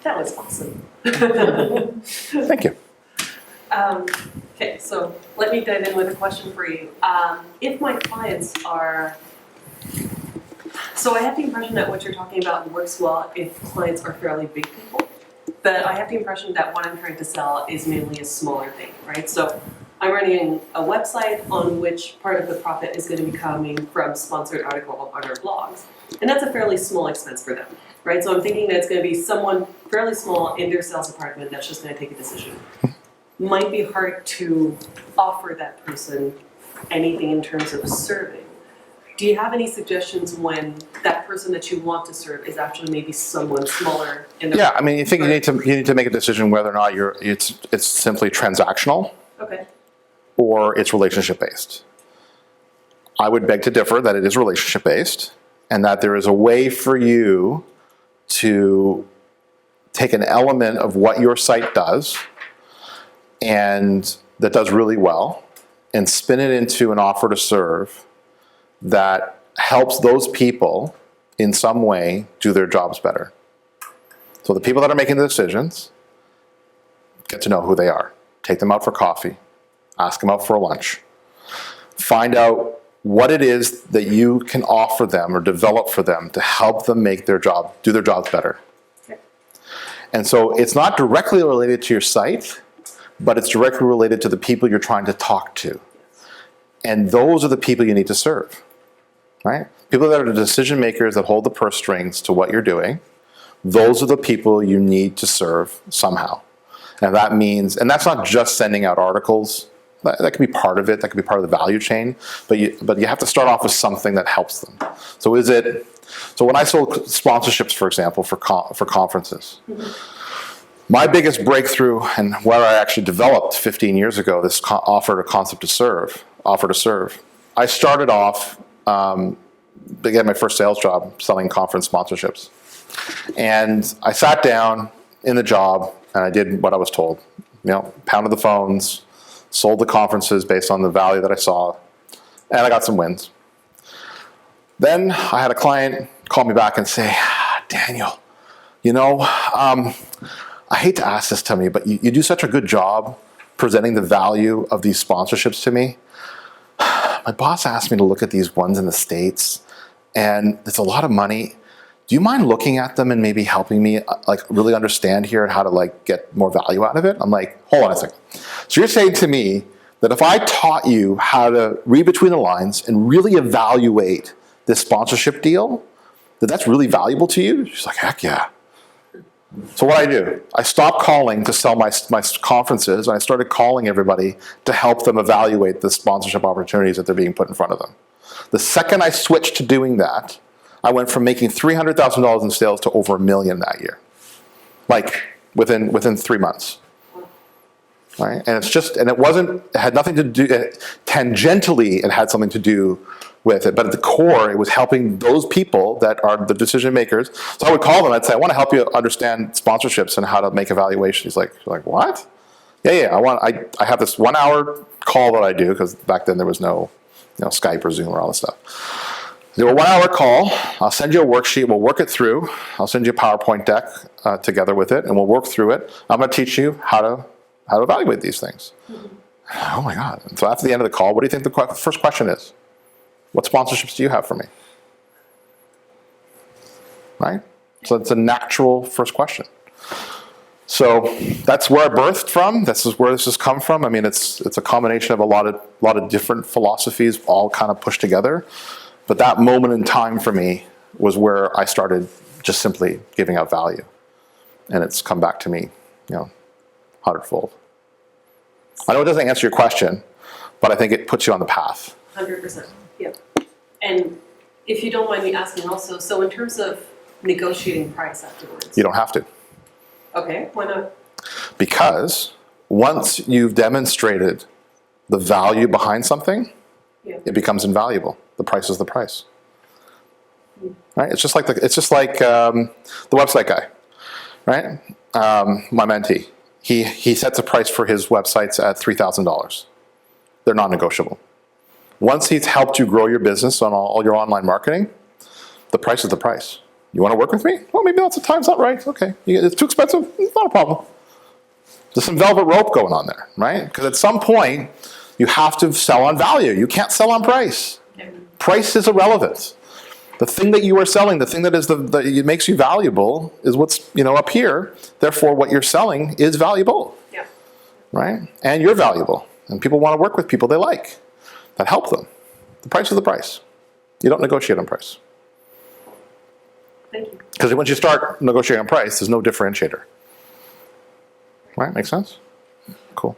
That was awesome. Thank you. Okay, so let me dive in with a question for you. If my clients are, so I have the impression that what you're talking about works well if clients are fairly big people, but I have the impression that what I'm trying to sell is mainly a smaller thing, right? So I'm running a website on which part of the profit is going to be coming from sponsored article on our blogs, and that's a fairly small expense for them, right? So I'm thinking that it's going to be someone fairly small in their sales department that's just going to take a decision. Might be hard to offer that person anything in terms of serving. Do you have any suggestions when that person that you want to serve is actually maybe someone smaller in the Yeah, I mean, you think you need to make a decision whether or not it's simply transactional Okay. or it's relationship based. I would beg to differ that it is relationship based, and that there is a way for you to take an element of what your site does and that does really well and spin it into an offer to serve that helps those people in some way do their jobs better. So the people that are making the decisions, get to know who they are. Take them out for coffee. Ask them out for a lunch. Find out what it is that you can offer them or develop for them to help them make their job, do their jobs better. Okay. And so it's not directly related to your site, but it's directly related to the people you're trying to talk to. And those are the people you need to serve, right? People that are the decision makers that hold the purse strings to what you're doing, those are the people you need to serve somehow. And that means, and that's not just sending out articles. That could be part of it. That could be part of the value chain. But you have to start off with something that helps them. So when I sold sponsorships, for example, for conferences, my biggest breakthrough and where I actually developed 15 years ago this offer to serve. I started off, began my first sales job selling conference sponsorships. And I sat down in the job and I did what I was told. Pounded the phones, sold the conferences based on the value that I saw, and I got some wins. Then I had a client call me back and say, Daniel, I hate to ask this to me, but you do such a good job presenting the value of these sponsorships to me. My boss asked me to look at these ones in the States, and it's a lot of money. Do you mind looking at them and maybe helping me really understand here and how to get more value out of it? I'm like, hold on a second. So you're saying to me that if I taught you how to read between the lines and really evaluate this sponsorship deal, that's really valuable to you? She's like, heck yeah. So what I do, I stopped calling to sell my conferences, and I started calling everybody to help them evaluate the sponsorship opportunities that they're being put in front of them. The second I switched to doing that, I went from making $300,000 in sales to over $1 million that year, within 3 months. Right? And it had nothing to do, tangentially it had something to do with it, but at the core, it was helping those people that are the decision makers. So I would call them, I'd say, I want to help you understand sponsorships and how to make evaluations. He's like, what? Yeah, I have this 1 hour call that I do, because back then there was no Skype or Zoom or all this stuff. Do a 1 hour call, I'll send you a worksheet, we'll work it through, I'll send you a PowerPoint deck together with it, and we'll work through it. I'm going to teach you how to evaluate these things. Oh my God. And so after the end of the call, what do you think the first question is? What sponsorships do you have for me? Right? So it's a natural first question. So that's where I birthed from. This is where this has come from. I mean, it's a combination of a lot of different philosophies all kind of pushed together. But that moment in time for me was where I started just simply giving out value. And it's come back to me, 100-fold. I know it doesn't answer your question, but I think it puts you on the path. 100%. Yeah. And if you don't mind me asking also, so in terms of negotiating price afterwards. You don't have to. Okay, why not? Because once you've demonstrated the value behind something, it becomes invaluable. The price is the price. Right? It's just like the website guy, right? My mentee, he sets a price for his websites at $3,000. They're non-negotiable. Once he's helped you grow your business on all your online marketing, the price is the price. You want to work with me? Well, maybe that's the time's not right. Okay. It's too expensive. It's not a problem. There's some velvet rope going on there, right? Because at some point, you have to sell on value. You can't sell on price. Price is irrelevant. The thing that you are selling, the thing that is that it makes you valuable is what's, up here. Therefore, what you're selling is valuable. Yeah. Right? And you're valuable. And people want to work with people they like, that help them. The price is the price. You don't negotiate on price. Thank you. Because once you start negotiating on price, there's no differentiator. Right? Make sense? Cool.